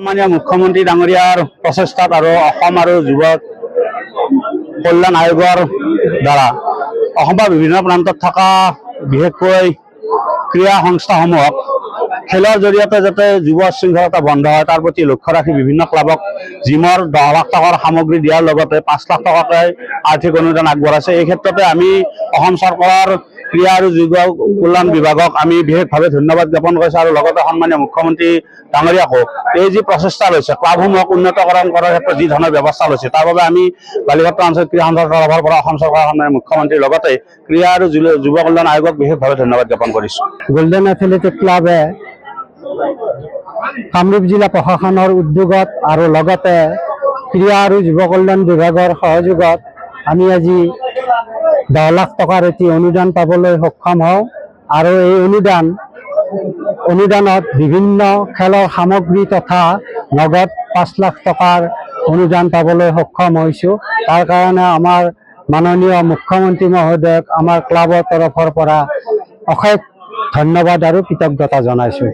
মাননীয় মুখ্যমন্ত্ৰী ডাঙৰীয়াৰ প্ৰচেষ্টাত আৰু যুৱ কল্যাণ আয়োগৰ দ্বাৰা অসমৰ বিভিন্ন প্ৰান্তত থকা বিশেষকৈ ক্ৰীড়া সংস্থাসমূহক খেলৰ জৰিয়তে যাতে যুৱ শৃংখলতা বন্ধ হয় তাৰ প্ৰতি লক্ষ্য ৰাখি বিভিন্ন ক্লাবক জিমৰ 10 লাখ টকাৰ সামগ্ৰী দিয়াৰ লগতে 5 লাখ টকাকৈ আৰ্থিক অনুদান আগবঢ়াইছে। এই ক্ষেত্ৰতে আমি অসম চৰকাৰৰ ক্ৰীড়া আৰু যুৱ কল্যাণ বিভাগক আমি বিশেষভাৱে ধন্যবাদ জ্ঞাপন কৰিছোঁ আৰু লগতে সন্মানীয় মুখ্যমন্ত্ৰী ডাঙৰীয়াকো এই যি প্ৰচেষ্টা লৈছে ক্লাবসমূহক উন্নতকৰণ কৰাৰ ক্ষেত্ৰত যি ধৰণৰ ব্যৱস্থা লৈছে তাৰ বাবে আমি বালিঘাট অঞ্চল ক্ৰীড়া সঞ্চালকৰ তৰফৰ পৰা অসম চৰকাৰৰ সন্মানীয় মুখ্যমন্ত্ৰীৰ লগতে ক্ৰীড়া আৰু যুৱ কল্যাণ আয়োগক বিশেষভাৱে ধন্যবাদ জ্ঞাপন কৰিছোঁ। গোল্ডেন এথলেটিক ক্লাবে কামৰূপ জিলা প্ৰশাসনৰ উদ্যোগত আৰু লগতে ক্ৰীড়া আৰু যুৱ কল্যাণ বিভাগৰ সহযোগত আমি আজি 10 লাখ টকাৰ এটি অনুদান পাবলৈ সক্ষম হওঁ আৰু এই অনুদানত বিভিন্ন খেলৰ সামগ্ৰী তথা নগদ 5 লাখ টকাৰ অনুদান পাবলৈ সক্ষম হৈছোঁ। তাৰ কাৰণে আমাৰ মাননীয় মুখ্যমন্ত্ৰী মহোদয়ক আমাৰ ক্লাবৰ তৰফৰ পৰা অশেষ ধন্যবাদ আৰু কৃতজ্ঞতা জনাইছোঁ।